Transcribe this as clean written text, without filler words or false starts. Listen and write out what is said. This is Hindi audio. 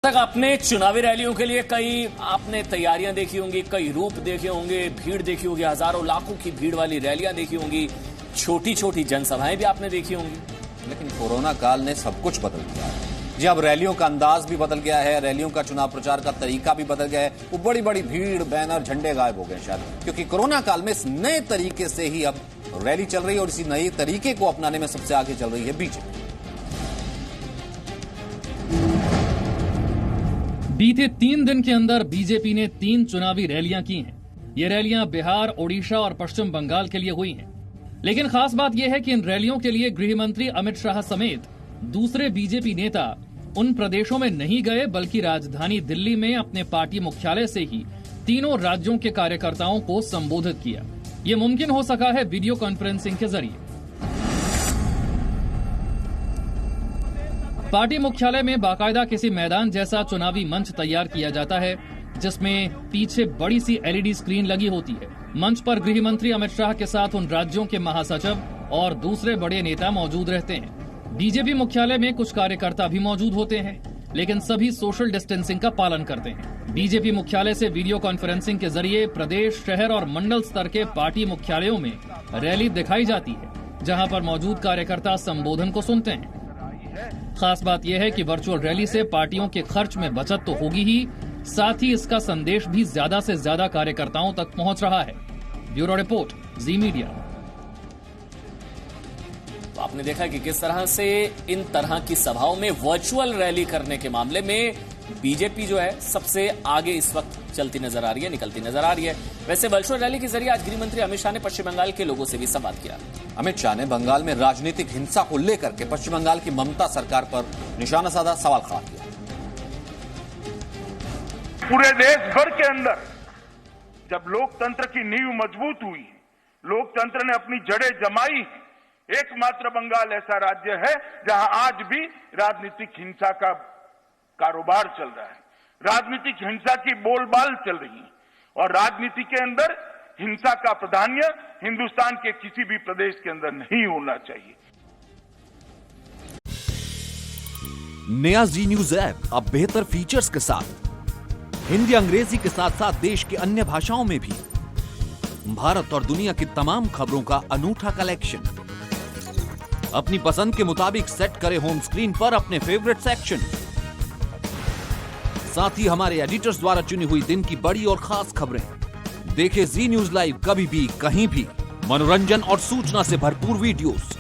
तक आपने चुनावी रैलियों के लिए कई आपने तैयारियां देखी होंगी, कई रूप देखे होंगे, भीड़ देखी होगी, हजारों लाखों की भीड़ वाली रैलियां देखी होंगी, छोटी छोटी जनसभाएं भी आपने देखी होंगी। लेकिन कोरोना काल ने सब कुछ बदल दिया है जी। अब रैलियों का अंदाज भी बदल गया है, रैलियों का चुनाव प्रचार का तरीका भी बदल गया है। वो बड़ी बड़ी भीड़, बैनर, झंडे गायब हो गए शायद, क्योंकि कोरोना काल में इस नए तरीके से ही अब रैली चल रही है और इसी नए तरीके को अपनाने में सबसे आगे चल रही है बीजेपी। बीते 3 दिन के अंदर बीजेपी ने 3 चुनावी रैलियां की हैं। ये रैलियां बिहार, ओडिशा और पश्चिम बंगाल के लिए हुई हैं। लेकिन खास बात यह है कि इन रैलियों के लिए गृह मंत्री अमित शाह समेत दूसरे बीजेपी नेता उन प्रदेशों में नहीं गए, बल्कि राजधानी दिल्ली में अपने पार्टी मुख्यालय से ही तीनों राज्यों के कार्यकर्ताओं को संबोधित किया। ये मुमकिन हो सका है वीडियो कॉन्फ्रेंसिंग के जरिए। पार्टी मुख्यालय में बाकायदा किसी मैदान जैसा चुनावी मंच तैयार किया जाता है, जिसमें पीछे बड़ी सी एलईडी स्क्रीन लगी होती है। मंच पर गृह मंत्री अमित शाह के साथ उन राज्यों के महासचिव और दूसरे बड़े नेता मौजूद रहते हैं। बीजेपी मुख्यालय में कुछ कार्यकर्ता भी मौजूद होते हैं, लेकिन सभी सोशल डिस्टेंसिंग का पालन करते हैं। बीजेपी मुख्यालय से वीडियो कॉन्फ्रेंसिंग के जरिए प्रदेश, शहर और मंडल स्तर के पार्टी मुख्यालयों में रैली दिखाई जाती है, जहां पर मौजूद कार्यकर्ता संबोधन को सुनते हैं। खास बात यह है कि वर्चुअल रैली से पार्टियों के खर्च में बचत तो होगी ही, साथ ही इसका संदेश भी ज्यादा से ज्यादा कार्यकर्ताओं तक पहुंच रहा है। ब्यूरो रिपोर्ट, जी मीडिया। तो आपने देखा कि किस तरह से इन तरह की सभाओं में वर्चुअल रैली करने के मामले में बीजेपी जो है सबसे आगे इस वक्त चलती नजर आ रही है, निकलती नजर आ रही है। वैसे वर्चुअल रैली के जरिए आज गृह मंत्री अमित शाह ने पश्चिम बंगाल के लोगों से भी संवाद किया। अमित शाह ने बंगाल में राजनीतिक हिंसा को लेकर के पश्चिम बंगाल की ममता सरकार पर निशाना साधा, सवाल खड़ा किया। पूरे देश भर के अंदर जब लोकतंत्र की नींव मजबूत हुई, लोकतंत्र ने अपनी जड़ें जमाई, एकमात्र बंगाल ऐसा राज्य है जहां आज भी राजनीतिक हिंसा का कारोबार चल रहा है, राजनीतिक हिंसा की बोलबाल चल रही है, और राजनीति के अंदर हिंसा का प्राधान्य हिंदुस्तान के किसी भी प्रदेश के अंदर नहीं होना चाहिए। नया जी न्यूज ऐप अब बेहतर फीचर्स के साथ हिंदी, अंग्रेजी के साथ साथ देश की अन्य भाषाओं में भी भारत और दुनिया की तमाम खबरों का अनूठा कलेक्शन। अपनी पसंद के मुताबिक सेट करें होम स्क्रीन पर अपने फेवरेट सेक्शन। साथ ही हमारे एडिटर्स द्वारा चुनी हुई दिन की बड़ी और खास खबरें। देखें जी न्यूज लाइव कभी भी, कहीं भी। मनोरंजन और सूचना से भरपूर वीडियोस,